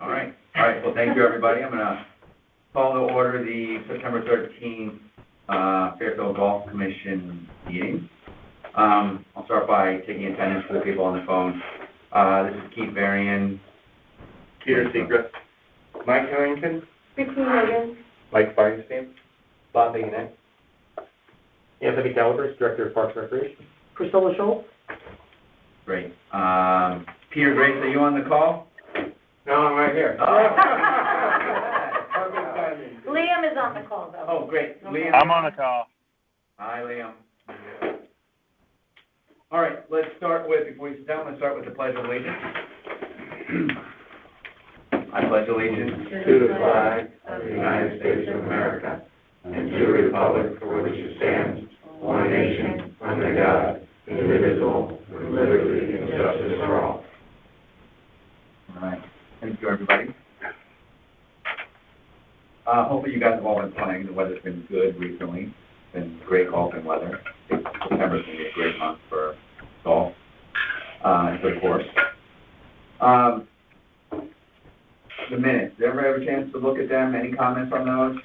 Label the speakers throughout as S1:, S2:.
S1: All right. Well, thank you, everybody. I'm going to call to order the September 13th Fairfield Golf Commission meeting. I'll start by taking attendance for the people on the phone. This is Keith Varian,
S2: Peter Secret, Mike Harrington,
S3: Christine Logan,
S2: Mike Feinstein, Bob Bayonet,
S4: Anthony Calibers, Director of Parks and Recreation.
S3: Priscilla Schultz.
S1: Great. Peter Grace, are you on the call?
S2: no, I'm right here.
S3: Liam is on the call, though.
S1: Oh, great. Liam.
S5: I'm on the call.
S1: Hi, Liam. All right, let's start with, before we sit down, let's start with the Pledge of Allegiance. I pledge allegiance
S2: To the flag of the United States of America and to the republic for which it stands, one nation, under God, indivisible, with liberty and justice for all.
S1: All right. Thank you, everybody. Hopefully you guys have all been playing. The weather's been good recently. It's been great golfing weather. I think September's going to be a great month for golf and for the course. The minutes. Did everybody have a chance to look at them? Any comments on those?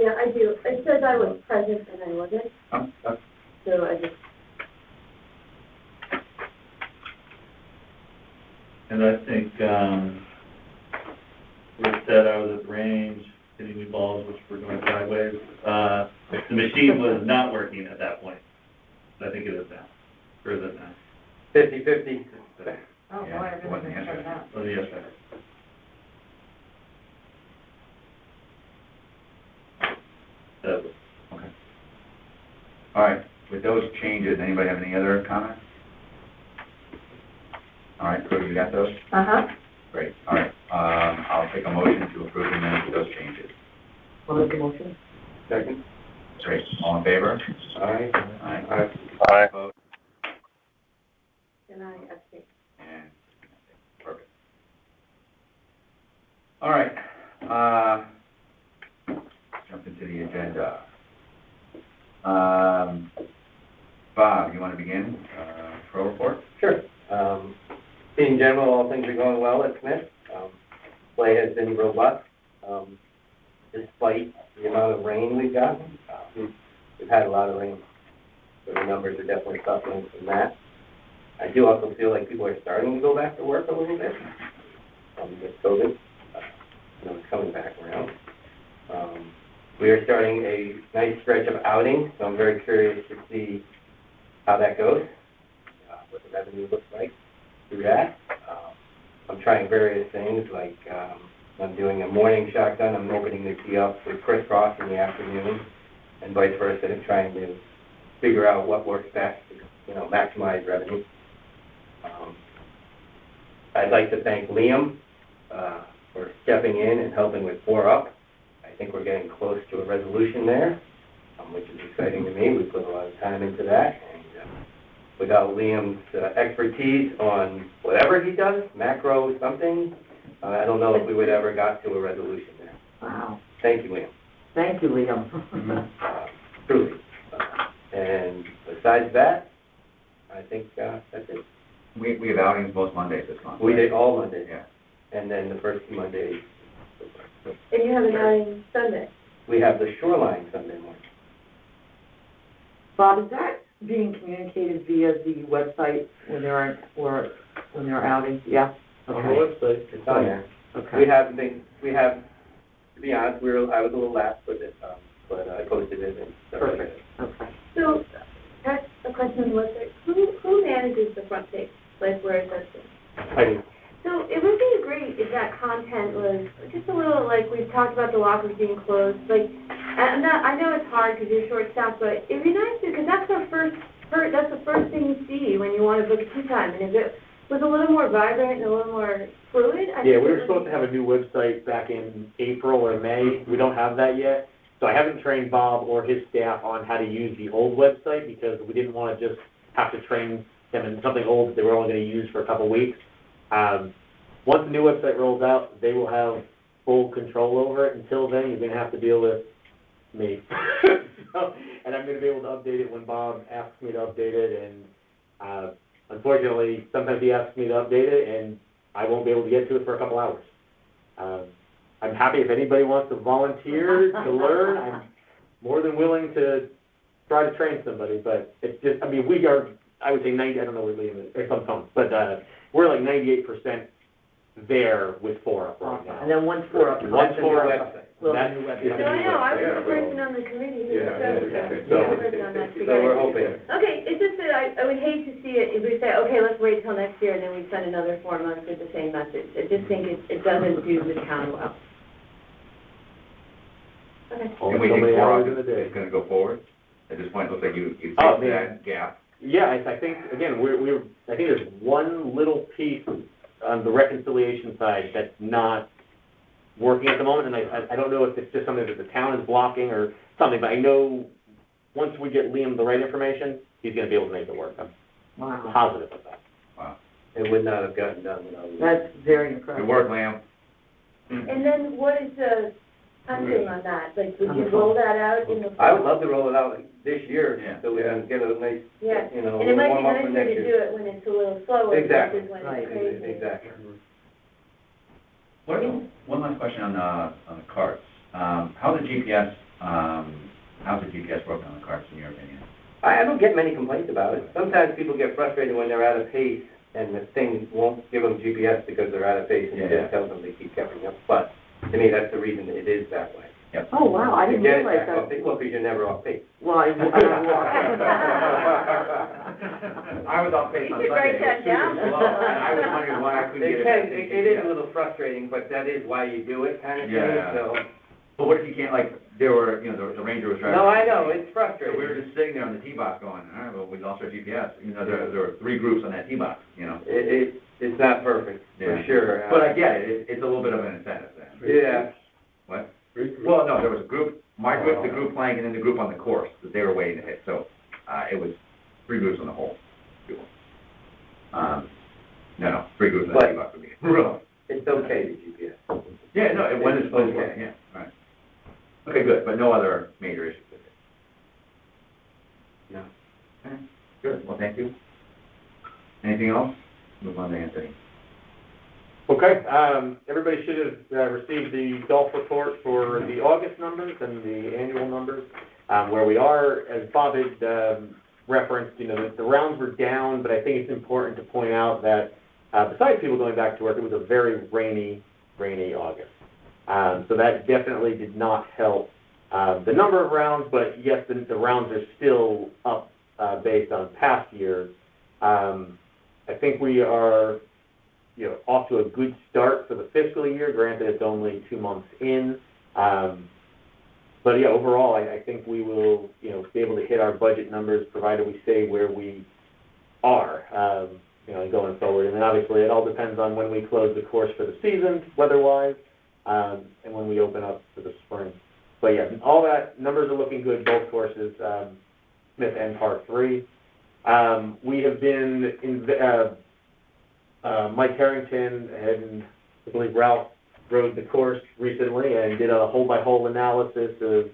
S3: Yeah, I do. It says I was present and I wasn't, so I just...
S6: And I think Rick said I was at the range, hitting new balls, which were going sideways. The machine was not working at that point. I think it is now. Or is it now?
S2: 50-50.
S3: Oh,
S1: Yeah,
S3: boy, I
S1: it
S3: really
S1: wasn't
S3: didn't turn it
S1: yesterday.
S3: out.
S6: Oh, yes, that was.
S1: Okay. All right. With those changes, anybody have any other comments? All right, Cody, you got those?
S3: Uh-huh.
S1: Great. All right. I'll take a motion to approve the minutes with those changes.
S3: I'll make a motion.
S2: Second.
S1: Great. All in favor?
S2: Aye.
S1: Aye.
S5: Aye.
S1: Opposed?
S3: And I abstain.
S1: And perfect. All right. Jump into the agenda. Bob, you want to begin? Pro report?
S2: Sure. In general, all things are going well at Smith. Play has been robust, despite the amount of rain we've gotten. We've had a lot of rain, so the numbers are definitely suffering from that. I do also feel like people are starting to go back to work a little bit with COVID. It's coming back around. We are starting a nice stretch of outings, so I'm very curious to see how that goes, what the revenue looks like through that. I'm trying various things, like I'm doing a morning shotgun. I'm opening the tee up with crisscross in the afternoon, and vice versa, and trying to figure out what works best to, maximize revenue. I'd like to thank Liam for stepping in and helping with 4UP. I think we're getting close to a resolution there, which is exciting to me. We put a lot of time into that, and without Liam's expertise on whatever he does, macro something, I don't know if we would ever got to a resolution there.
S3: Wow.
S2: Thank you, Liam.
S3: Thank you, Liam.
S2: Truly. And besides that, I think that's it.
S1: We have outings most Mondays this month.
S2: We did all Mondays.
S1: Yeah.
S2: And then the first 2 Mondays.
S3: And you have an outing Sunday.
S2: We have the Shoreline Sunday morning.
S7: Bob, is that being communicated via the website when they're outing? Yeah?
S2: On the
S7: Okay.
S2: website. It's on there.
S7: Okay.
S2: We have, to be honest, I was a little lax with it, but I posted it and stuff like
S7: Perfect.
S2: that.
S7: Okay.
S3: So, that's a question on the website. Who manages the front page, like where it says it?
S2: I do.
S3: So it would be great if that content was just a little, like we've talked about the lockers being closed. Like, I know it's hard because you're short-staffed, but it'd be nice because that's the first thing you see when you want to book a tea time. And if it was a little more vibrant and a little more fluid, I
S4: Yeah,
S3: think
S4: we were supposed to have a new website back in April or May. We don't have that yet. So I haven't trained Bob or his staff on how to use the old website because we didn't want to just have to train them in something old that they were only going to use for a couple weeks. Once the new website rolls out, they will have full control over it. Until then, you're going to have to deal with me. And I'm going to be able to update it when Bob asks me to update it. And unfortunately, sometimes he asks me to update it, and I won't be able to get to it for a couple hours. I'm happy if anybody wants to volunteer to learn, I'm more than willing to try to train somebody, but it's just, I mean, we are, I would say 90, I don't know where Liam is, or some phones, but, we're like 98% there with 4 up right now.
S7: And then once 4 up.
S4: Once 4 up,
S2: Website.
S7: Well,
S4: that's,
S7: the new website.
S4: it's
S3: So
S4: a
S3: I
S4: new
S3: know, I
S4: website.
S3: was the person on the committee who
S2: Yeah,
S3: said
S2: yeah,
S3: that.
S4: so-
S3: I was on that
S2: So we're hoping.
S3: Okay, it's just that I would hate to see it, if we say, okay, let's wait till next year, and then we spend another 4 months with the same message. I just think it doesn't do the town well. Okay.
S4: Only
S1: And we
S4: so
S1: think
S4: many
S1: 4
S4: hours
S1: up
S4: in a day.
S1: is gonna go forward? At this point, it looks like you
S4: Oh,
S1: fixed
S4: man.
S1: that gap.
S4: Yeah, I think, again, I think there's one little piece on the reconciliation side that's not working at the moment, and I don't know if it's just something that the town is blocking or something, but I know once we get Liam the right information, he's gonna be able to make it work. I'm
S7: Wow,
S4: positive of that.
S1: Wow.
S2: It would not have gotten done without.
S7: that's very
S1: Good
S7: impressive.
S1: work, Liam.
S3: And then what is the timeframe on that? Like, would you roll that out in the fall?
S2: I would love to roll it out this year,
S1: Yeah.
S2: so we can get a nice,
S3: Yeah,
S2: you know,
S3: and it might be
S2: warm up for
S3: nicer
S2: next
S3: to do
S2: year.
S3: it when it's a little slower
S2: Exactly.
S3: versus when
S7: Right.
S3: it's crazy.
S2: Exactly.
S1: One last question on the carts. How's the GPS working on the carts, in your opinion?
S2: I don't get many complaints about it. Sometimes people get frustrated when they're out of pace and the thing won't give them GPS because they're out of pace and it
S1: Yeah.
S2: just tells them they keep catching up. But to me, that's the reason it is that way.
S7: Oh, wow, I
S2: To
S7: didn't
S2: get it
S7: realize
S2: back off
S7: that.
S2: pace, well, because you're never off pace.
S7: Well, I
S1: I was off pace
S3: You
S1: on
S3: should write
S1: Sunday, it was
S3: that down.
S1: super slow, and I was wondering why I couldn't get it.
S2: It is a little frustrating, but that is why you do it kind of thing,
S1: Yeah.
S2: so.
S1: But what if you can't, like, there were, you know, the Ranger was driving.
S2: No, I know, it's
S1: So
S2: frustrating.
S1: we were just sitting there on the T-box going, all right, well, we lost our GPS. You know, there were 3 groups on that T-box, you know?
S2: It's not perfect, for
S1: Yeah.
S2: sure.
S1: But I get it, it's a little bit of an incentive then.
S2: Yeah.
S1: What? Well, no, there was a group, my group, the group playing, and then the group on the course that they were waiting to hit, so, it was 3 groups on the whole. No, 3 groups on the
S2: But-
S1: T-box would be rough.
S2: It's okay, the GPS.
S1: Yeah, no, when it's
S2: Okay.
S1: working, yeah, right. Okay, good, but no other major issues with it?
S2: No.
S1: Okay, good, well, thank you. Anything else? Move on to Anthony.
S4: Okay, everybody should have received the golf report for the August numbers and the annual numbers. Where we are, as Bob had referenced, you know, the rounds were down, but I think it's important to point out that besides people going back to work, it was a very rainy August. So that definitely did not help the number of rounds, but yes, the rounds are still up based on past years. I think we are, you know, off to a good start for the fiscal year. Granted, it's only 2 months in. But yeah, overall, I think we will, you know, be able to hit our budget numbers provided we stay where we are, you know, going forward. And then obviously it all depends on when we close the course for the season, weather-wise, and when we open up for the spring. But yeah, all that, numbers are looking good, both courses, Smith and Par 3. We have been in, Mike Harrington and I believe Ralph rode the course recently and did a hole-by-hole analysis of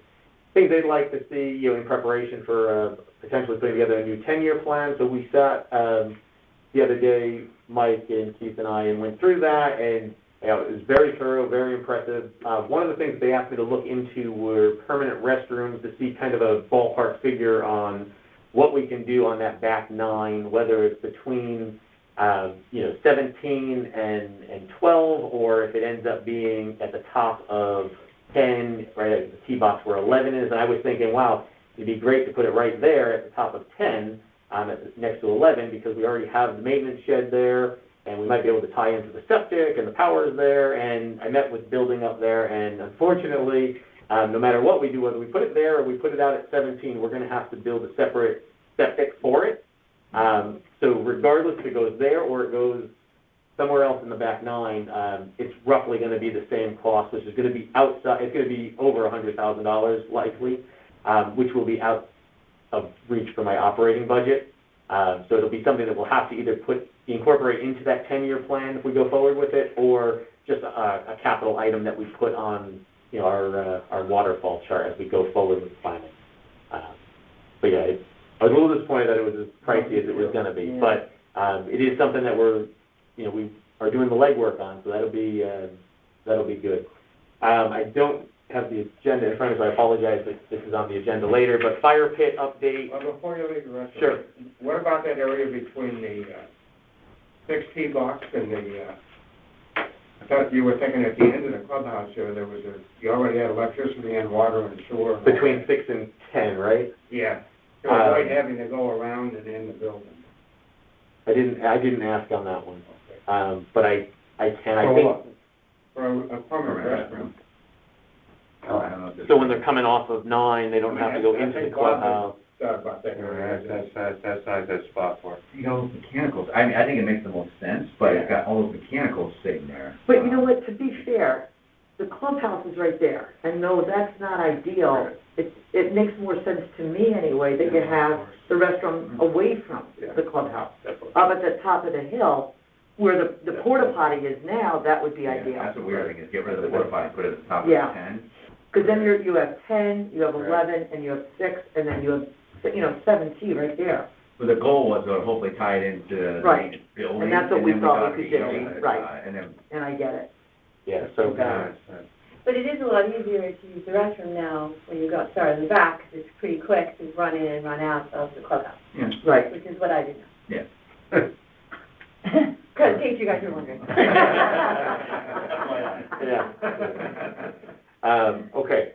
S4: things they'd like to see, you know, in preparation for potentially putting together a new 10-year plan. So we sat the other day, Mike and Keith and I, and went through that, and you know, it was very thorough, very impressive. One of the things they asked me to look into were permanent restrooms to see kind of a ballpark figure on what we can do on that back 9, whether it's between 17 and 12, or if it ends up being at the top of 10, right at the tee box where 11 is. And I was thinking, wow, it'd be great to put it right there at the top of 10, next to 11, because we already have the maintenance shed there, and we might be able to tie into the septic, and the power's there. And I met with building up there, and unfortunately, no matter what we do, whether we put it there or we put it out at 17, we're going to have to build a separate septic for it. So regardless if it goes there or it goes somewhere else in the back 9, it's roughly going to be the same cost, which is going to be outside. It's going to be over $100,000 likely, which will be out of reach for my operating budget. So it'll be something that we'll have to either incorporate into that 10-year plan if we go forward with it, or just a capital item that we put on, you know, our waterfall chart as we go forward with planning. But yeah, I was a little disappointed that it was as pricey as it was going to be, but it is something that we're, you know, are doing the legwork on, so that'll be good. I don't have the agenda in front of me, so I apologize if this is on the agenda later, but fire pit update.
S5: Well, before you leave the rest of
S4: Sure.
S5: it, what about that area between the, 6T box and the, I thought you were thinking at the end of the clubhouse there, you already had electricity and water and sewer.
S4: Between 6 and 10, right?
S5: Yeah. To avoid having to go around and in the building.
S4: I didn't ask on that one. But I can, I
S5: For
S4: think,
S5: what? For a permanent restroom.
S1: Oh, I don't know if this-
S4: so when they're coming off of 9, they don't have to go into the clubhouse.
S5: Thought about that area.
S2: That's not a good spot for it.
S1: You know, mechanicals, I mean, I think it makes the most sense, but it's got all those mechanicals sitting there.
S7: But you know what, to be fair, the clubhouse is right there, and though that's not ideal, it makes more sense to me anyway, that you have the restaurant away from the clubhouse. Up at the top of the hill, where the porta potty is now, that would be
S1: Yeah,
S7: ideal.
S1: that's what we were thinking, is get rid of the porta potty, put it at the top of
S7: Yeah.
S1: 10.
S7: Because then you have 10, you have 11, and you have 6, and then you have, 7T right there.
S1: But the goal was to hopefully tie it into the
S7: Right.
S1: main building.
S7: And that's what we
S1: then
S7: thought we
S1: could
S7: could
S1: do,
S7: do, right.
S1: And then,
S7: And I get it.
S4: Yeah, so,
S3: But it is a lot easier to use the restroom now when you go, sorry, in the back, 'cause it's pretty quick to run in and run out of the clubhouse,
S1: yeah,
S7: Right.
S3: which is what I do
S1: yeah.
S3: now. In case you guys are wondering.
S4: yeah. Okay,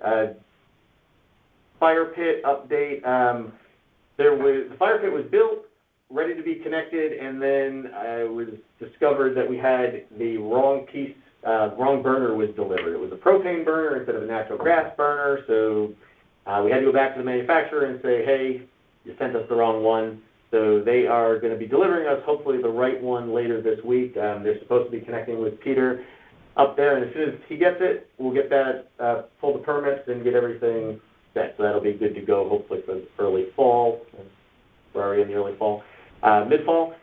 S4: fire pit update, the fire pit was built, ready to be connected, and then it was discovered that we had the wrong burner was delivered. It was a propane burner instead of a natural gas burner, so we had to go back to the manufacturer and say, hey, you sent us the wrong one. So they are going to be delivering us hopefully the right one later this week. They're supposed to be connecting with Peter up there, and as soon as he gets it, we'll get that, pull the permits and get everything set. So that'll be good to go hopefully for early fall. We're already in the early fall. Mid-fall.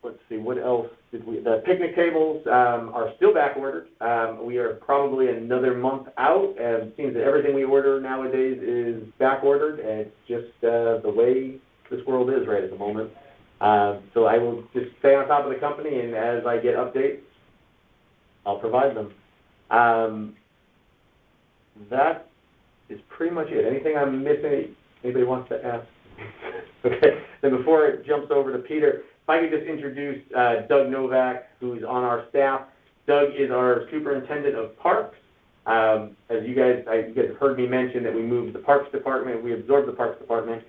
S4: Let's see, what else did we, the picnic tables are still back ordered. We are probably another month out, and it seems that everything we order nowadays is back ordered, and it's just the way this world is right at the moment. So I will just stay on top of the company, and as I get updates, I'll provide them. That is pretty much it. Anything I'm missing, anybody wants to ask? Okay, then before it jumps over to Peter, if I could just introduce Doug Novak, who's on our staff. Doug is our superintendent of parks. As you guys have heard me mention that we moved the parks department, we absorbed the parks department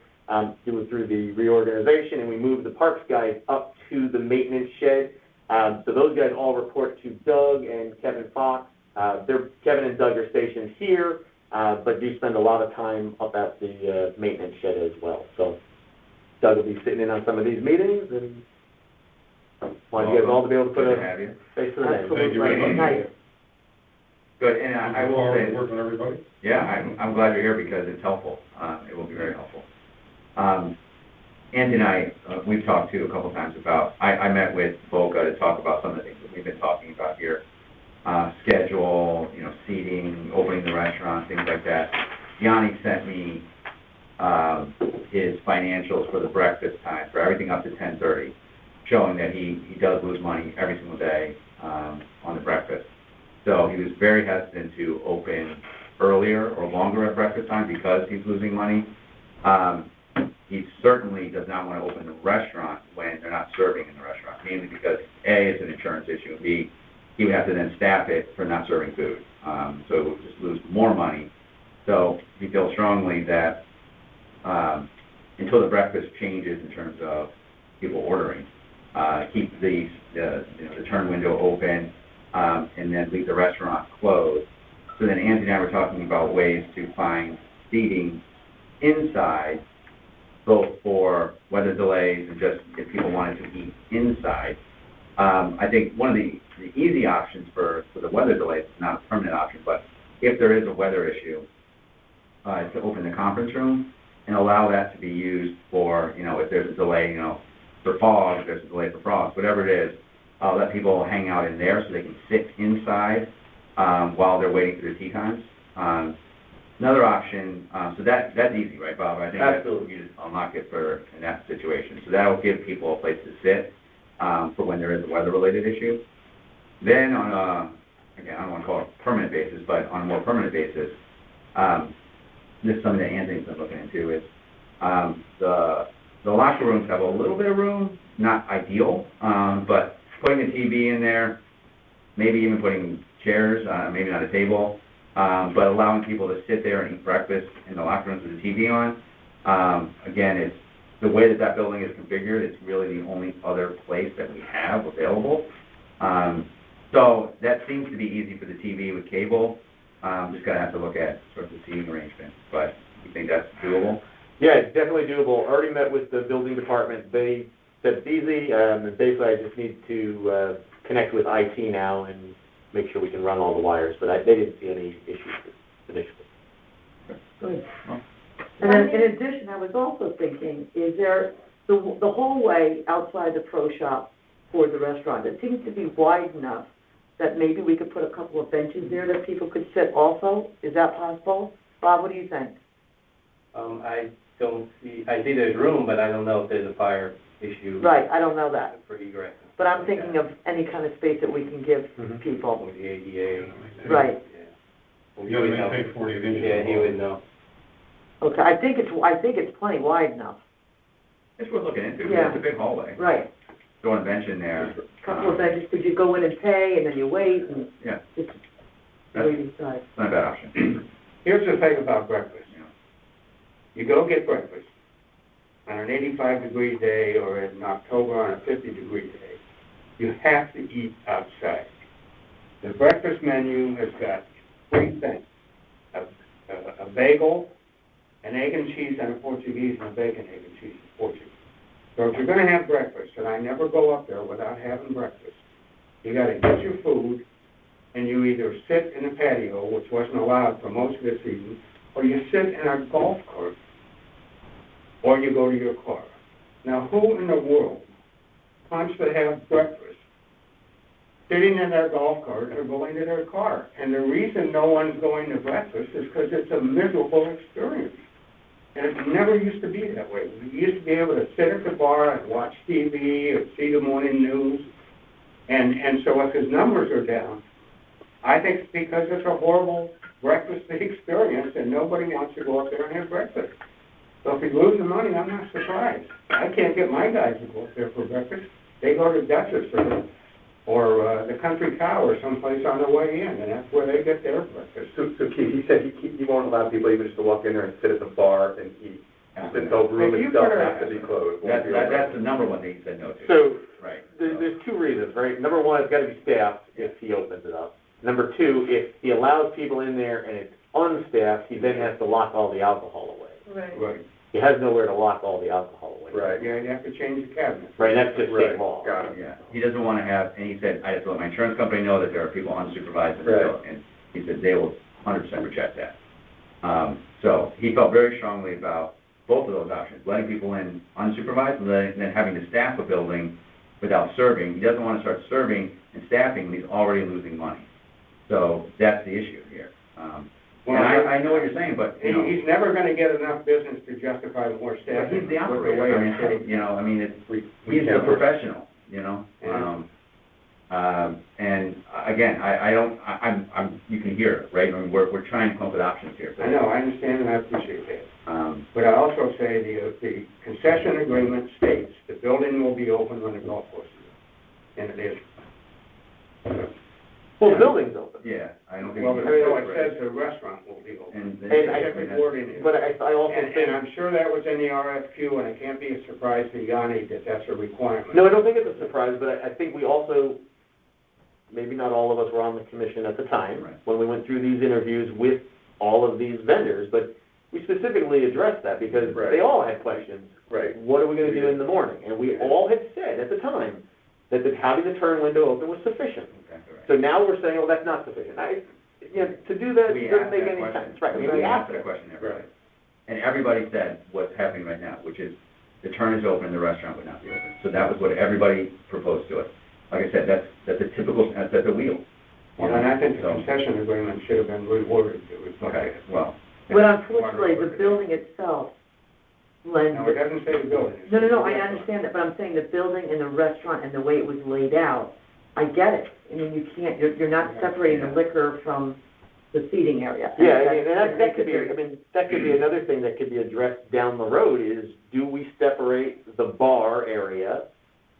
S4: through the reorganization, and we moved the parks guys up to the maintenance shed. So those guys all report to Doug and Kevin Fox. Kevin and Doug are stationed here, but do spend a lot of time up at the maintenance shed as well. So Doug will be sitting in on some of these meetings, and want you guys all to be able to put
S1: Good to have
S4: a
S1: you.
S4: face to the name.
S7: Absolutely.
S1: Very
S7: Nice.
S1: Good, and I will say,
S5: Working with everybody?
S1: yeah, I'm glad you're here because it's helpful. It will be very helpful. Andy and I, we've talked too a couple times about, I met with Boca to talk about some of the things that we've been talking about here. Schedule, seating, opening the restaurant, things like that. Yanni sent me his financials for the breakfast time, for everything up to 10:30, showing that he does lose money every single day on the breakfast. So he was very hesitant to open earlier or longer at breakfast time because he's losing money. He certainly does not want to open the restaurant when they're not serving in the restaurant, mainly because A, it's an insurance issue, and B, he would have to then staff it for not serving food. So it would just lose more money. So he feels strongly that until the breakfast changes in terms of people ordering, keep the turn window open, and then leave the restaurant closed. So then Andy and I were talking about ways to find seating inside, both for weather delays and just if people wanted to eat inside. I think one of the easy options for the weather delays is not a permanent option, but if there is a weather issue, is to open the conference room and allow that to be used for, if there's a delay, for fog, if there's a delay for frost, whatever it is, let people hang out in there so they can sit inside while they're waiting for their tea times. Another option, so that's easy, right, Bob? I think
S4: Absolutely.
S1: you just unlock it in that situation. So that'll give people a place to sit. for when there is a weather-related issue. Then on a, again, I don't want to call it a permanent basis, but on a more permanent basis, this is something that Anthony's been looking into, is the locker rooms have a little bit of room, not ideal, but putting a TV in there, maybe even putting chairs, maybe not a table, but allowing people to sit there and eat breakfast in the locker rooms with the TV on. Again, it's the way that that building is configured, it's really the only other place that we have available. So that seems to be easy for the TV with cable. Just gotta have to look at sort of the seating arrangement, but you think that's doable?
S4: Yeah, it's definitely doable. Already met with the building department. They said it's easy, and basically I just need to connect with IT now and make sure we can run all the wires, but they didn't see any issues initially.
S7: Good. And then in addition, I was also thinking, is there, the hallway outside the pro shop for the restaurant, it seems to be wide enough that maybe we could put a couple of benches there that people could sit also? Is that possible? Bob, what do you think?
S2: I see there's room, but I don't know if there's a fire issue.
S7: Right, I don't know that.
S2: For egress.
S7: But I'm thinking of any kind of space that we can give people.
S2: With the ADA.
S7: Right.
S2: Yeah. You would know. Yeah, he would know.
S7: Okay, I think it's plenty wide enough.
S1: It's worth looking into,
S7: Yeah.
S1: it's a big hallway.
S7: Right.
S1: Throwing a bench in there.
S7: Couple of benches, could you go in and pay, and then you wait, and
S1: Yeah,
S7: just
S1: That's-
S7: wait inside?
S1: it's not a bad option.
S5: Here's the thing about breakfast.
S1: Yeah.
S5: You go get breakfast on an 85-degree day or in October on a 50-degree day. You have to eat outside. The breakfast menu has got 3 things: a bagel, an egg and cheese and a Portuguese, and a bacon, egg and cheese and Portuguese. So if you're going to have breakfast, and I never go up there without having breakfast, you got to get your food, and you either sit in the patio, which wasn't allowed for most of the season, or you sit in a golf cart, or you go to your car. Now, who in the world wants to have breakfast sitting in their golf cart or going to their car? And the reason no one's going to breakfast is because it's a miserable experience. And it never used to be that way. We used to be able to sit at the bar and watch TV or see the morning news. And so if his numbers are down, I think it's because it's a horrible breakfast experience and nobody wants to go up there and have breakfast. So if he loses money, I'm not surprised. I can't get my guys to go up there for breakfast. They go to Dutchess or the Country Cow or someplace on the way in, and that's where they get their breakfast.
S8: So Keith, he said he won't allow people even just to walk in there and sit at the bar and eat. The room itself has to be closed.
S1: That's the number one thing he said no to.
S4: So,
S1: Right.
S4: there's 2 reasons, right? Number 1, it's got to be staffed if he opens it up. Number 2, if he allows people in there and it's unstaffed, he then has to lock all the alcohol away.
S5: Right.
S4: He has nowhere to lock all the alcohol away.
S8: Right.
S5: Yeah, you have to change the cabinet.
S4: Right, that's just
S8: Right.
S4: state law.
S8: Got it.
S1: Yeah, he doesn't want to have, and he said, I have to let my insurance company know that there are people unsupervised in the
S8: Right.
S1: building, and he said they will 100% reject that. So he felt very strongly about both of those options, letting people in unsupervised and then having to staff a building without serving. He doesn't want to start serving and staffing when he's already losing money. So that's the issue here. And I know what you're saying, but, you know.
S5: He's never going to get enough business to justify more
S1: But
S5: staffing.
S1: he's the
S5: with
S1: operator,
S5: way
S1: I mean,
S5: it's set.
S1: you know, I mean, it's,
S8: We
S1: he's the
S8: can't-
S1: professional, you know?
S5: Yeah.
S1: And again, I'm, you can hear it, right? I mean, we're trying to come up with options here.
S5: I know, I understand, and I appreciate that.
S1: Um,
S5: But I also say the concession agreement states the building will be open when the golf course is, and it is.
S4: Well, the building's open.
S1: yeah, I don't think.
S5: Well,
S1: you-
S5: it says the restaurant will be open.
S1: And.
S4: And I-
S5: Specific wording is.
S4: But I also
S5: And
S4: think,
S5: I'm sure that was in the RFQ, and it can't be a surprise to Yanni that that's a requirement.
S4: no, I don't think it's a surprise, but I think we also, maybe not all of us were on the commission at the time,
S1: Right.
S4: when we went through these interviews with all of these vendors, but we specifically addressed that because
S8: Right.
S4: they all had questions.
S8: Right.
S4: What are we gonna do in the morning? And we all had said at the time that having the turn window open was sufficient.
S1: Exactly right.
S4: So now we're saying, oh, that's not sufficient. To do that
S1: We
S4: doesn't
S1: asked
S4: make
S1: that
S4: any
S1: question.
S4: sense, right? I mean,
S1: We
S4: we
S1: asked
S4: asked
S1: that
S4: it.
S1: question, everybody. And everybody said what's happening right now, which is the turn is open, the restaurant would not be open. So that was what everybody proposed to us. Like I said, that's a typical, that's a wheel.
S5: Well, and I think the
S1: So-
S5: concession agreement should have been reworded to reflect
S1: Okay,
S5: that.
S1: well.
S7: But unfortunately, the building itself lend.
S5: No, it doesn't say the building. It
S7: No,
S5: says the
S7: I
S5: restaurant.
S7: understand that, but I'm saying the building and the restaurant and the way it was laid out, I get it. I mean, you can't, you're not separating the liquor from the seating area.
S4: Yeah, and that could be, I mean, that could be another thing that could be addressed down the road is, do we separate the bar area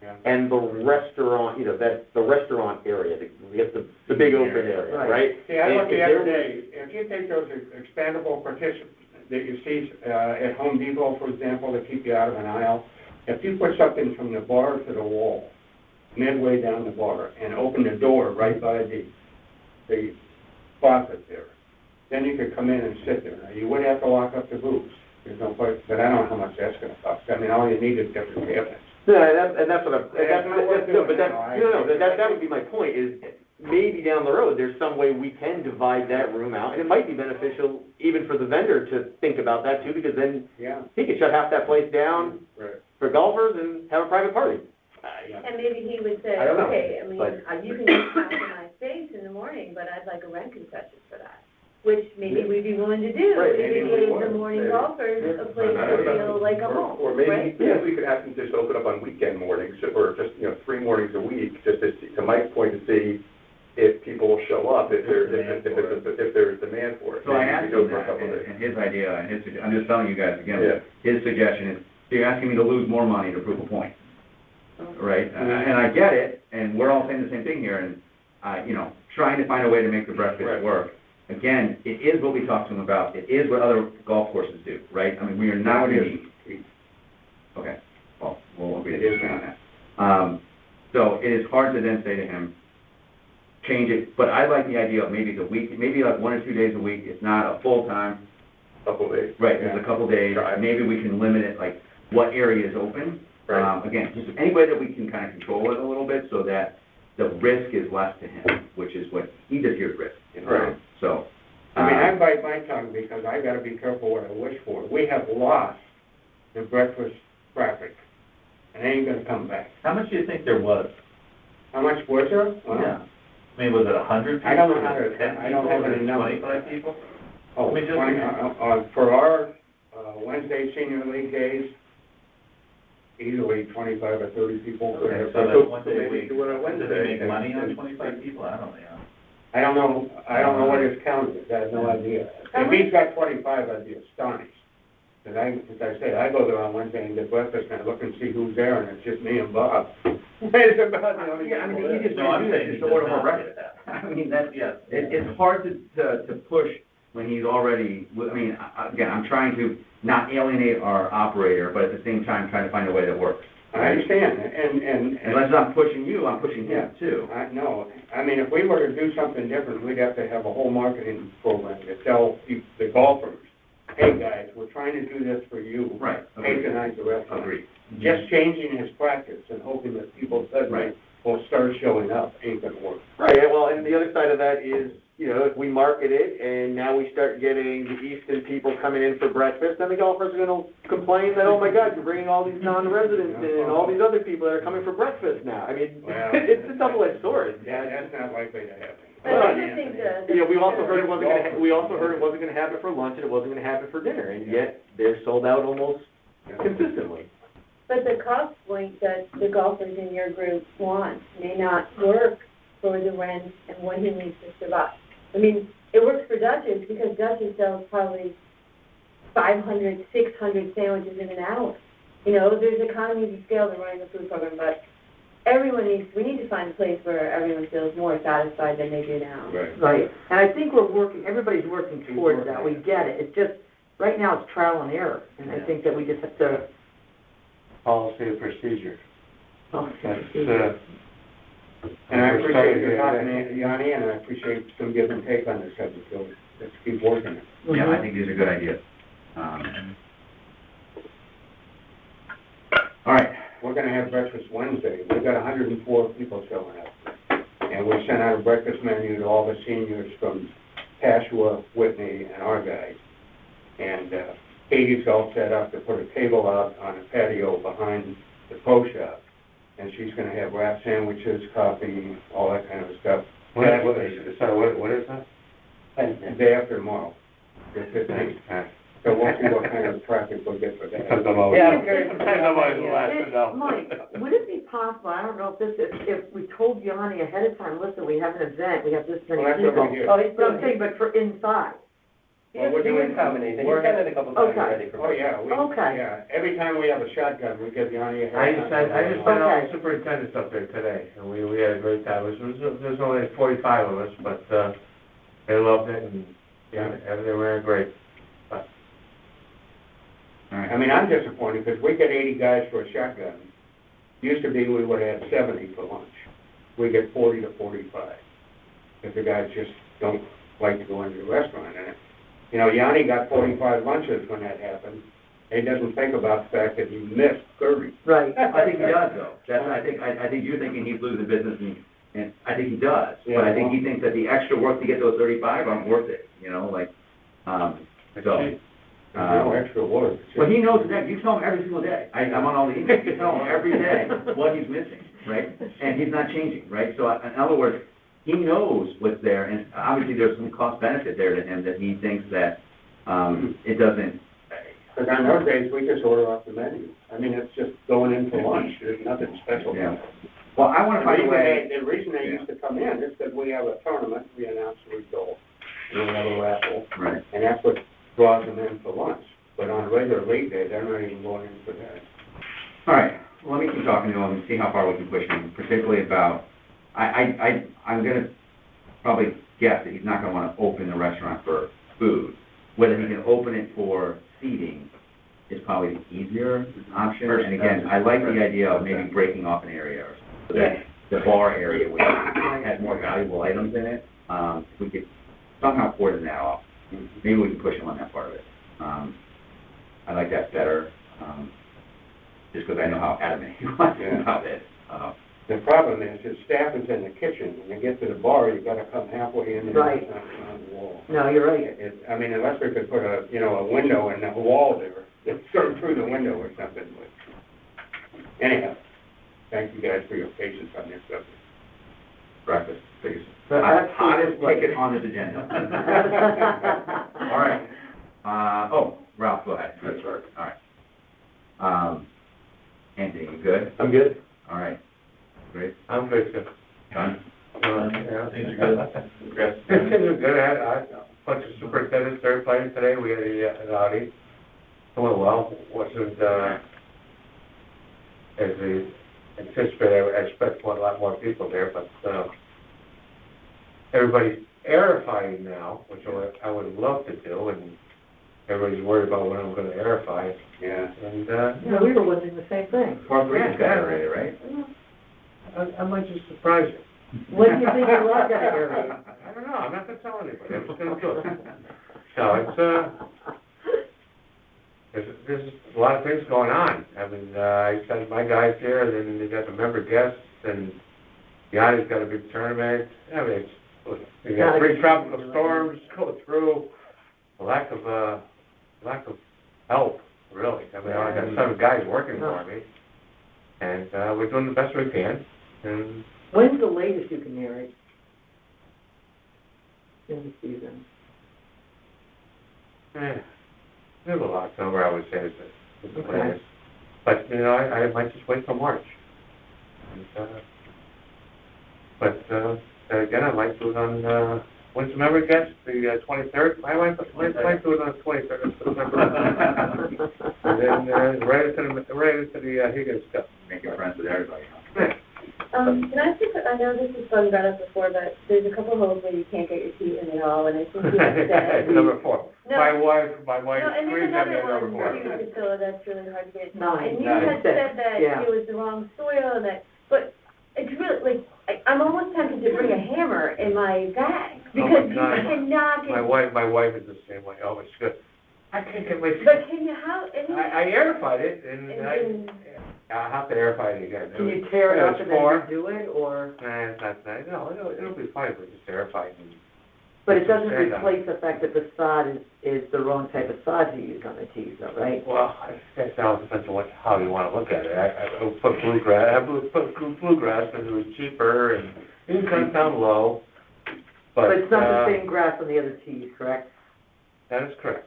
S5: Yeah.
S4: and the restaurant, you know, that, the restaurant area, the big open area,
S7: Right.
S4: right?
S5: See, I looked the
S4: And if
S5: other
S4: there
S5: day, if you take those expandable partitions that you see, at Home Depot, for example, to keep you out of an aisle, if you put something from the bar to the wall, midway down the bar, and open the door right by the faucet there, then you could come in and sit there. Now, you would have to lock up the booths, there's no place, but I don't know how much that's gonna cost. I mean, all you need is different cabinets.
S4: Yeah, and that's what I'm,
S5: Yeah, it's not worth
S4: no,
S5: doing
S4: but
S5: now.
S4: that would be my point, is maybe down the road, there's some way we can divide that room out, and it might be beneficial even for the vendor to think about that too, because then
S5: Yeah.
S4: he could shut half that place down
S5: Right.
S4: for golfers and have a private party.
S3: And maybe he would say,
S4: I don't know,
S3: okay, I mean,
S4: but-
S3: you can use half of my space in the morning, but I'd like a rent concession for that, which maybe we'd be willing to do.
S4: Right,
S3: Maybe
S5: maybe we
S3: give the
S5: would.
S3: morning
S8: Maybe.
S3: golfers a place to feel like a home,
S8: Or maybe,
S3: right?
S8: maybe we could ask them just to open up on weekend mornings, or just, 3 mornings a week, just to Mike's point, to see if people will show up, if there's demand for it.
S1: So I
S8: Maybe we
S1: asked
S8: do it
S1: him
S8: for a
S1: that,
S8: couple of days.
S1: and his idea, I'm just telling you guys
S8: Yeah.
S1: again, his suggestion is, so you're asking me to lose more money to prove a point, right? And I get it, and we're all saying the same thing here, and, trying to find a way to make the breakfast
S8: Right.
S1: work. Again, it is what we talked to him about, it is what other golf courses do, right? I mean, we are not
S5: No, it
S1: unique. Okay, well, we'll agree
S5: It is
S1: on that. So it is hard to then say to him, change it, but I like the idea of maybe maybe like 1 or 2 days a week, it's not a full-time,
S8: Couple of days.
S1: right, there's a couple days,
S8: Right.
S1: maybe we can limit it, like, what area is open.
S8: Right.
S1: Again, just any way that we can kind of control it a little bit so that the risk is less to him, which is what, he just hears risk,
S8: Right.
S1: So.
S5: I mean, I bite my tongue because I gotta be careful what I wish for. We have lost the breakfast traffic, and it ain't gonna come back.
S6: How much do you think there was?
S5: How much was there? Well,
S6: Yeah. I mean, was it 100 people?
S5: I don't know
S6: Was
S5: how
S6: it
S5: to-
S6: 10
S5: I don't have
S6: people?
S5: any
S6: Was it
S5: numbers.
S6: 25 people?
S5: Oh,
S6: I mean, just-
S5: 20, for our Wednesday senior league days, easily 25 or 30 people.
S6: Okay, so
S8: So
S6: that's one day a
S8: maybe
S6: week.
S8: do it on
S6: Does
S8: Wednesday
S6: he make money on
S8: and-
S6: 25 people? I don't know.
S5: I don't know what his count is, I have no idea. If he's got 25, I'd be astonished. As I said, I go there on Wednesday and get breakfast, and I look and see who's there, and it's just me and Bob. It's about the only
S1: Yeah, I mean,
S5: people
S1: the
S5: there.
S1: easiest way
S6: No,
S1: to
S6: I'm
S1: do that
S6: saying
S1: is
S6: he
S1: to
S6: does
S1: order more
S6: not
S1: breakfast.
S6: get
S1: I mean, that's,
S6: Yes.
S1: it's hard to push when he's already, I mean, again, I'm trying to not alienate our operator, but at the same time, trying to find a way that works.
S5: I understand, and.
S1: Unless I'm pushing you, I'm pushing him too.
S5: No, I mean, if we were to do something different, we'd have to have a whole marketing program to tell the golfers, hey, guys, we're trying to do this for you.
S1: Right, agreed.
S5: Patronize the restaurant.
S1: Agreed.
S5: Just changing his practice and hoping that people suddenly
S1: Right.
S5: will start showing up ain't gonna work.
S4: Right, yeah, well, and the other side of that is, if we market it and now we start getting the Easton people coming in for breakfast, then the golfers are gonna complain that, oh my God, you're bringing all these non-residents in and all these other people that are coming for breakfast now. I mean,
S5: Well,
S4: it's a double-edged sword.
S5: That's not likely to happen.
S3: But I do think the.
S4: We also heard it wasn't gonna happen for lunch and it wasn't gonna happen for dinner, and yet they're sold out almost consistently.
S3: But the cost point that the golfers in your group want may not work for the rent and what he needs to survive. I mean, it works for Dutchess because Dutchess sells probably 500, 600 sandwiches in an hour. There's economies of scale to running the food program, but we need to find a place where everyone feels more satisfied than they do now.
S7: Right, and I think everybody's working towards that, we get it, it's just, right now it's trial and error, and I think that we just have to.
S5: Policy and procedure.
S7: Oh,
S5: And I appreciate your talking, Yanni, and I appreciate some give and take on this subject, so let's keep working it.
S1: Yeah, I think these are good ideas. All right,
S5: We're gonna have breakfast Wednesday, we've got 104 people showing up. And we sent out a breakfast menu to all the seniors from Cashua, Whitney, and our guys. And Katie's all set up to put a table out on a patio behind the pro shop. And she's gonna have wrap sandwiches, coffee, all that kind of stuff.
S9: What is that?
S5: And day after tomorrow, the 15th. So we'll see what kind of traffic we'll get for that.
S9: Because the always.
S2: Yeah, I'm curious.
S9: Sometimes I'm always the last to know.
S7: Mike, would it be possible, I don't know if we told Yanni ahead of time, listen, we have an event, we have this many
S5: Well, that's
S7: people.
S5: what we do.
S2: Oh, he's
S7: But I'm
S2: doing,
S7: saying, but for inside.
S5: Well, we're
S2: he's doing
S5: doing-
S2: combination, he's
S5: we're-
S2: done it a couple times
S7: Okay.
S2: already for
S5: Oh,
S2: me.
S5: yeah,
S7: Okay.
S5: yeah, every time we have a shotgun, we give Yanni a
S9: I just sent all
S7: Okay.
S9: the superintendents up there today, and we had a great time. There's only 45 of us, but, they loved it, and, yeah, they were great. But,
S1: All right.
S5: I mean, I'm disappointed, because we get 80 guys for a shotgun. Used to be, we would have 70 for lunch. We get 40 to 45, if the guys just don't like to go into the restaurant. And, you know, Yanni got 45 lunches when that happened. He doesn't think about the fact that he missed 30.
S7: Right.
S1: I think he does, though. That's, I think you're thinking he's losing business, and I think he does. But I think he thinks that the extra work to get those 35 aren't worth it, you know, like, so.
S5: There's no extra work.
S1: Well, he knows that, you tell him every single day, I'm on all the emails, you tell him every day what he's missing, right? And he's not changing, right? So in other words, he knows what's there, and obviously there's some cost benefit there to him that he thinks that, it doesn't.
S5: Because on those days, we just order off the menu. I mean, it's just going in for lunch, there's nothing special.
S1: Yeah. Well, I wanna find a way.
S5: The reason they used to come in is because we have a tournament, we announce the result, and we have a raffle,
S1: Right.
S5: and that's what draws them in for lunch. But on a regular league day, they're not even going in for that.
S1: All right, well, let me keep talking to him and see how far we can push him, particularly about, I'm gonna probably guess that he's not gonna wanna open the restaurant for food. Whether he can open it for seating is probably the easier option. And again, I like the idea of maybe breaking off an area or so that the bar area, which has more valuable items in it, if we could somehow cordon that off, maybe we can push him on that part of it. I like that better, just because I know how adamant he was about it.
S5: The problem is, his staff is in the kitchen, when you get to the bar, you gotta come halfway in and
S7: Right.
S5: it's not on the wall.
S7: No, you're right.
S5: I mean, unless we could put a window in the wall there, serve through the window or something, but anyhow, thank you guys for your patience on this subject.
S1: Breakfast, please.
S7: But
S1: Hottest
S7: absolutely.
S1: ticket on this agenda. All right. Ralph, go ahead. That's right. All right. Anthony, you good?
S2: I'm good.
S1: All right. Great.
S9: I'm good, too.
S1: Done?
S9: Yeah.
S6: Things are good.
S9: Things are good. I had a bunch of superintendents there playing today. We had an outing. It went well. Wasn't, as we anticipated. I expect a lot more people there, but, everybody's aerifying now, which I would love to do, and everybody's worried about when I'm gonna aerify.
S5: Yeah.
S9: And,
S7: Yeah, we were wondering the same thing.
S1: Fourth grade's got it already, right?
S9: I might just surprise you.
S7: When do you think you're all gonna aerate?
S9: I don't know, I'm not gonna tell anybody, I'm just gonna do it. So there's a lot of things going on. I mean, I sent my guys here, and then they got the member guests, and Yanni's got a big tournament. I mean, we got 3 tropical storms go through, a lack of help, really. I mean, I got 7 guys working for me, and we're doing the best we can, and
S7: When's the latest you can aerate? In the season?
S9: middle of October, I would say, is the
S7: Okay.
S9: latest. But, I might just wait till March. And, again, I might do it on, when's the member guest, the 23rd? I might do it on the 23rd of September. And then, right into the Higgins Cup.
S1: Making friends with everybody.
S9: Yeah.
S10: Can I just, I know this has been brought up before, but there's a couple holes where you can't get your teeth in at all, and I think you had said.
S9: Number 4.
S10: No.
S9: My wife
S10: No, and there's
S9: screamed at me
S10: another
S9: at number
S10: one
S9: 4.
S10: too, Priscilla, that's really hard to get.
S7: Nine.
S10: And you
S9: Nine.
S10: had said that
S7: Yeah.
S10: it was the wrong soil and that, but it's really, like, I'm almost tempted to bring a hammer in my bag, because you
S9: God.
S10: cannot get.
S9: My wife is the same way. Oh, it's good. I can't get my.
S10: But can you, how, and
S9: I airified it, and
S10: and-
S9: I'll have to airify it again.
S7: Can you tear it up and then
S9: 4.
S7: redo it, or?
S9: Nah, it's not nice. No, it'll be fine if we just airify it.
S7: But it doesn't
S9: Stand on.
S7: replace the fact that the sod is the wrong type of sod to use on the tees, though, right?
S9: Well, I guess it all depends on how you want to look at it. I put bluegrass. I put bluegrass because it was cheaper and it comes down low.
S7: But it's not the same grass on the other tees, correct?
S9: That is correct.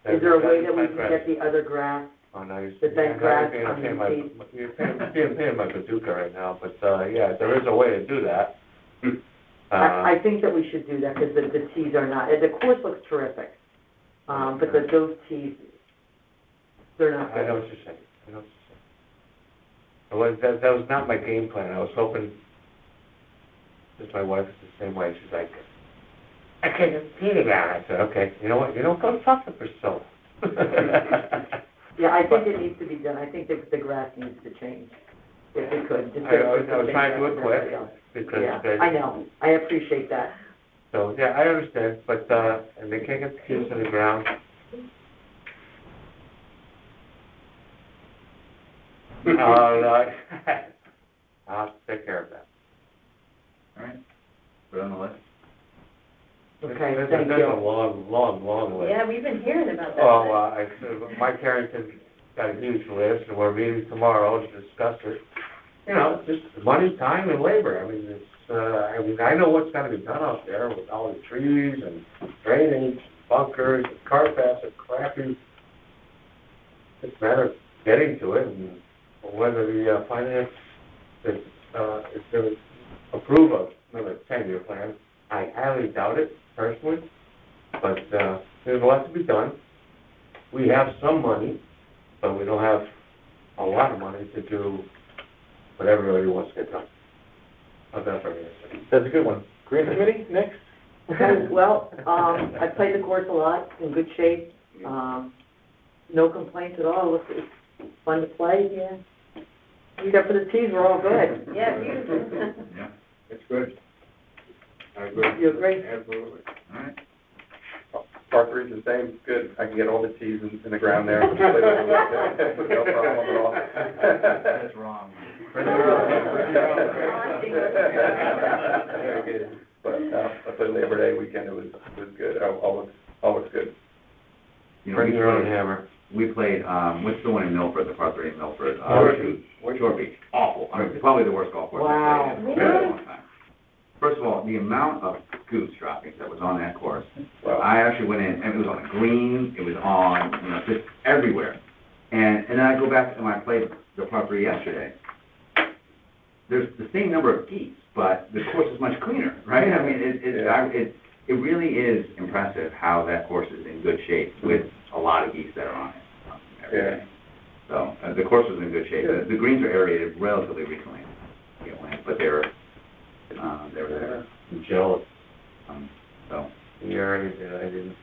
S7: Is there a way
S9: is
S7: that we
S9: my
S7: can
S9: grass.
S7: get the other grass
S9: Oh, nice.
S7: That
S9: Yeah,
S7: grass
S9: you're
S7: on
S9: paying
S7: the
S9: my,
S7: tees.
S9: you're paying my bazooka right now, but, yeah, there is a way to do that.
S7: I think that we should do that, because the tees are not, the course looks terrific, but those tees, they're not
S9: I know
S7: good.
S9: what you're saying, I know what you're saying. That was not my game plan, I was hoping, because my wife is the same way, she's like, I can't see the guy. I said, okay, you know what, you don't go talk to Priscilla.
S7: Yeah, I think it needs to be done, I think that the grass needs to change, if we could. Just
S9: I was trying to do it quick, because.
S7: Yeah, I know, I appreciate that.
S9: So, yeah, I understand, but, and they can't get the keys in the ground. I'll take care of that.
S1: All right, put it on the list.
S7: Okay,
S9: There's
S7: thank
S9: a
S7: you.
S9: long list.
S10: Yeah, we've been hearing about that.
S9: Oh, Mike Harrington's got a huge list, and we're meeting tomorrow to discuss it. You know, just money, time, and labor. I mean, I know what's gotta be done out there with all the trees and drainage, bunkers, and car paths and crappy. It's a matter of getting to it, and whether the finance is gonna approve another 10-year plan. I highly doubt it, personally, but there's a lot to be done. We have some money, but we don't have a lot of money to do what everybody wants to get done. How's that for you?
S4: That's a good one. Green Committee, next?
S7: Well, I played the course a lot, in good shape, no complaints at all, it's fun to play, yeah. Except for the tees, we're all good.
S10: Yeah, beautiful.
S1: Yeah,
S5: It's good. I agree.
S7: You agree?
S5: Absolutely.
S1: all right.
S8: Par three's the same, good, I can get all the tees in the ground there. No problem at all.
S1: That's wrong.
S8: Very good, but Labor Day weekend, it was good, all looks good.
S1: You know,
S9: Bring
S1: we
S9: your own
S1: played-
S9: hammer.
S1: We played, what's the one in Milford, the par 3 in Milford?
S9: Short
S1: Beach. Short Beach, awful, I mean, probably the worst golf course
S7: Wow.
S1: I've played in a very long time. First of all, the amount of goose droppings that was on that course,
S8: Wow.
S1: I actually went in, and it was on the green, it was on, you know, just everywhere. And then I go back and I played the par 3 yesterday. There's the same number of geese, but the course is much cleaner, right? I mean, it really is impressive how that course is in good shape with a lot of geese that are on it every day. So, the course was in good shape. The greens were aerated relatively recently, but they were there.
S9: I'm jealous.
S1: So,
S9: You already did, I didn't.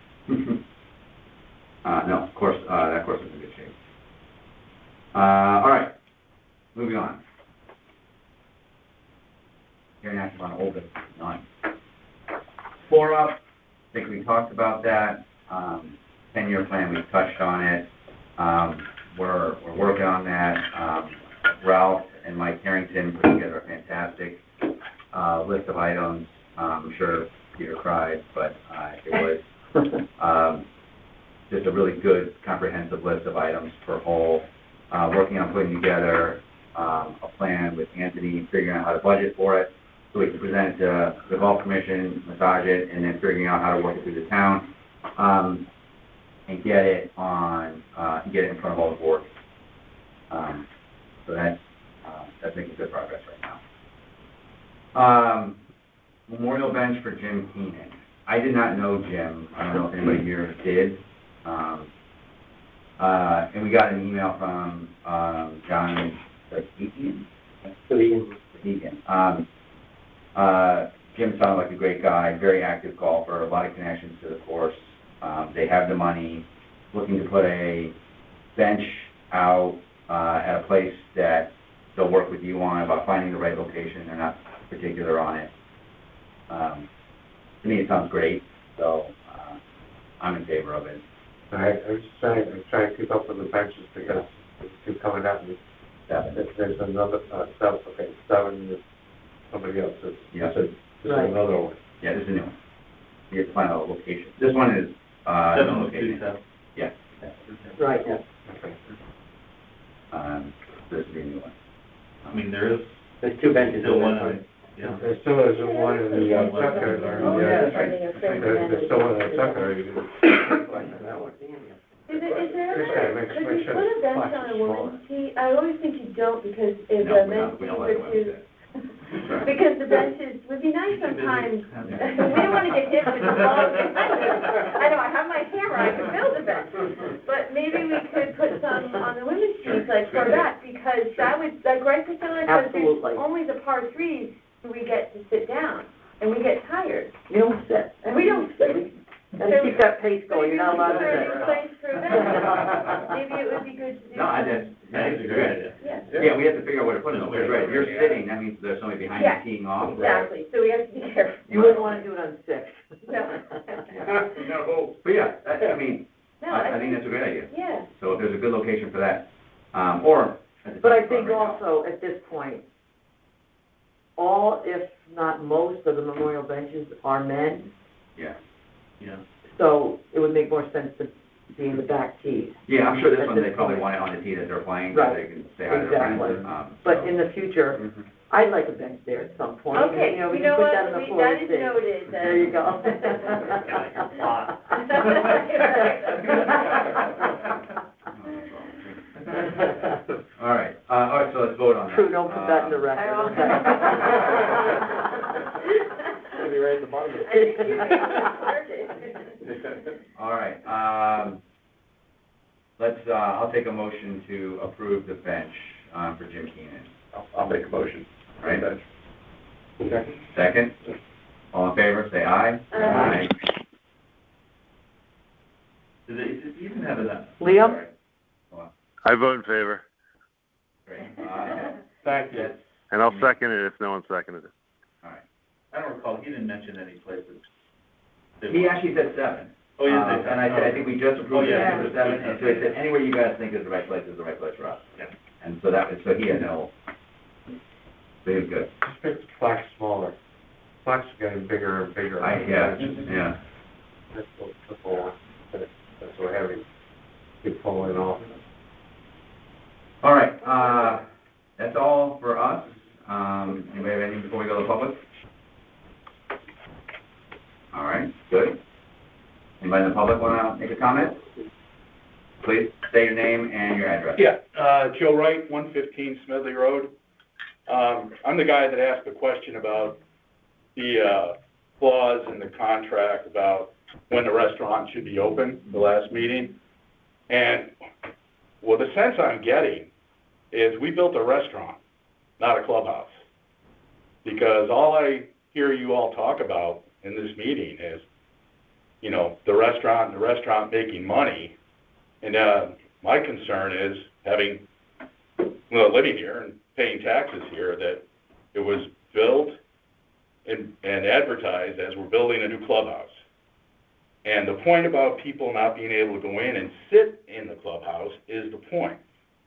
S1: no, of course, that course was in good shape. All right, moving on. Hearing action on old business, none. 4 up, I think we talked about that. 10-year plan, we've touched on it. We're working on that. Ralph and Mike Harrington put together a fantastic list of items. I'm sure Peter cried, but it was just a really good, comprehensive list of items for whole. Working on putting together a plan with Anthony, figuring out how to budget for it, so we can present it to the golf commission, massage it, and then figuring out how to work it through the town, and get it in front of all the boards. So that's making good progress right now. Memorial bench for Jim Keenan. I did not know Jim. I don't know if anybody here did. And we got an email from John Egan. Jim sounded like a great guy, very active golfer, a lot of connections to the course. They have the money, looking to put a bench out at a place that they'll work with you on about finding the right location. They're not particular on it. To me, it sounds great, so I'm in favor of it.
S9: I'm trying to keep up with the benches because it's keep coming at me. There's another, 7, somebody else,
S1: Yeah.
S9: this is another one.
S1: Yeah, this is a new one. You have to find a location. This one is, no location. Yeah.
S7: Right, yeah.
S9: Okay.
S1: This would be a new one.
S6: I mean, there is
S2: There's 2 benches.
S6: still one, yeah.
S9: There still is one in the sucker,
S10: Oh, yeah, that's right.
S9: there's still one in the sucker, you can, like that one.
S10: Did Is there
S9: Just
S10: ever,
S9: make
S10: could
S9: sure
S10: you put a
S9: the
S10: bench
S9: box
S10: on
S9: is
S10: a woman's seat? I always think you don't, because if
S1: No,
S10: the
S1: we
S10: men's
S1: don't, we
S10: seat
S1: don't
S10: were
S1: let the women
S10: too,
S1: sit.
S10: because the benches would be nice sometimes. We don't wanna get hit with the ball. I know, I have my hammer, I can build a bench. But maybe we could put some on the women's seats, like for that, because that would, like, right, Priscilla, because
S7: Absolutely.
S10: there's only the par threes we get to sit down, and we get tired.
S7: You don't sit.
S10: And we don't sit.
S7: Gotta keep that pace
S10: But
S7: going,
S10: if
S7: you're not allowed to
S10: you're
S7: sit.
S10: looking for a new place for a bench, maybe it would be good to do.
S1: No, I just,
S6: That's a great idea.
S10: Yeah.
S1: yeah, we have to figure out where to put them, because right, if you're sitting, that means there's somebody behind you
S10: Yeah.
S1: teeing off.
S10: Exactly, so we have to be careful.
S7: You wouldn't wanna do it on six.
S10: No.
S5: No.
S1: But yeah, I mean,
S10: No,
S1: I think that's a great idea.
S10: Yeah.
S1: So if there's a good location for that, or. at the
S7: But I
S1: tennis
S7: think
S1: club right now.
S7: also, at this point, all, if not most, of the memorial benches are men,
S1: Yeah,
S6: Yeah.
S7: so it would make more sense to be in the back tees.
S1: yeah, I'm sure this
S7: At
S1: one,
S7: this
S1: they probably
S7: point.
S1: want it on the tee that they're playing, so
S7: Right.
S1: they can say hi to their friends.
S7: Exactly. But in the future,
S1: Mm-hmm.
S7: I'd like a bench there at some point.
S10: Okay,
S7: You know, we
S10: you
S7: can
S10: know
S7: put
S10: what,
S7: that on the floor
S10: that
S7: and
S10: is
S7: see.
S10: noted, then.
S7: There you go.
S1: All right, so let's vote on that.
S7: True, don't put that in the record.
S10: I
S7: okay?
S4: It'll be right at the bottom of it.
S10: I think you can start it.
S1: All right, I'll take a motion to approve the bench, for Jim Keenan.
S8: I'll make a motion.
S1: Right.
S8: Second.
S1: Second? All in favor, say aye.
S10: Aye.
S6: Does it even have a?
S7: Liam?
S1: Sorry. Hold on.
S11: I vote in favor,
S1: Great.
S9: Thank you.
S1: That's,
S11: and I'll second it if no one seconded it.
S1: all right.
S6: I don't recall, he didn't mention any places.
S1: He actually said 7.
S6: Oh, he did say seven.
S1: And I think we just approved it
S6: yeah.
S1: for 7, and so he said, anywhere you guys think is the right place for us.
S6: Yeah.
S1: And so so he had no, so he was good.
S9: Just make the plaque smaller. Plaques are getting bigger and bigger.
S1: Yeah.
S9: That's so heavy. Keep falling off.
S1: All right, that's all for us. Anybody have anything before we go to the public? All right, good. Anybody in the public want to make a comment? Please say your name and your address.
S12: Yeah, Joe Wright, 115 Smedley Road. I'm the guy that asked the question about the clause in the contract about when the restaurant should be open, the last meeting. And, well, the sense I'm getting is we built a restaurant, not a clubhouse. Because all I hear you all talk about in this meeting is, you know, the restaurant making money. And my concern is having, living here and paying taxes here, that it was built and advertised as we're building a new clubhouse. And the point about people not being able to go in and sit in the clubhouse is the point.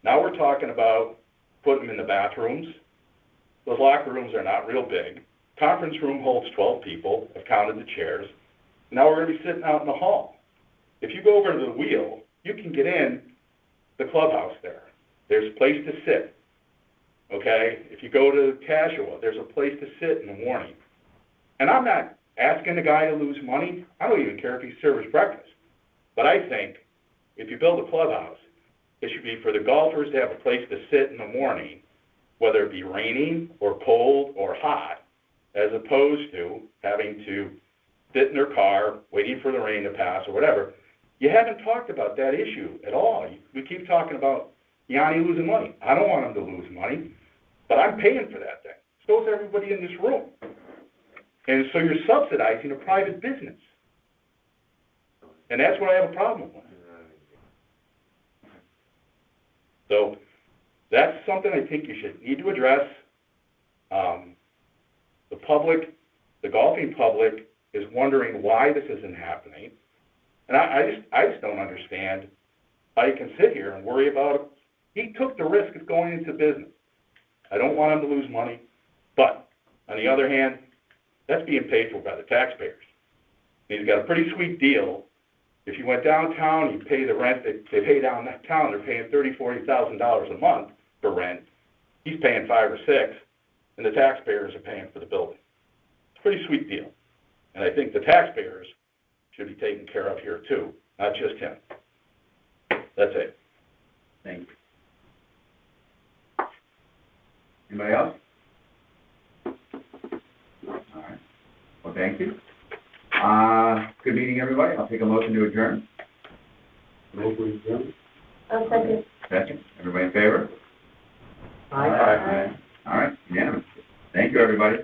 S12: Now we're talking about putting them in the bathrooms. Those locker rooms are not real big. Conference room holds 12 people. I've counted the chairs. Now we're going to be sitting out in the hall. If you go over to the wheel, you can get in the clubhouse there. There's a place to sit, okay? If you go to Casual, there's a place to sit in the morning. And I'm not asking the guy to lose money. I don't even care if he serves breakfast. But I think if you build a clubhouse, it should be for the golfers to have a place to sit in the morning, whether it be raining or cold or hot, as opposed to having to sit in their car, waiting for the rain to pass or whatever. You haven't talked about that issue at all. We keep talking about Yanni losing money. I don't want him to lose money, but I'm paying for that thing. So is everybody in this room. And so you're subsidizing a private business. And that's what I have a problem with. So that's something I think you should need to address. The public, the golfing public, is wondering why this isn't happening. And I just don't understand how you can sit here and worry about it. He took the risk of going into business. I don't want him to lose money. But on the other hand, that's being paid for by the taxpayers. And he's got a pretty sweet deal. If you went downtown, you pay the rent. They pay downtown. They're paying $30,000, $40,000 a month for rent. He's paying $5,000 or $6,000, and the taxpayers are paying for the building. It's a pretty sweet deal. And I think the taxpayers should be taken care of here too, not just him. That's it.
S1: Thank you. Anybody else? All right. Well, thank you. Good meeting, everybody. I'll take a motion to adjourn.
S10: I'll second.
S1: Second. Everybody in favor?
S7: Aye.
S1: All right, unanimous. Thank you, everybody.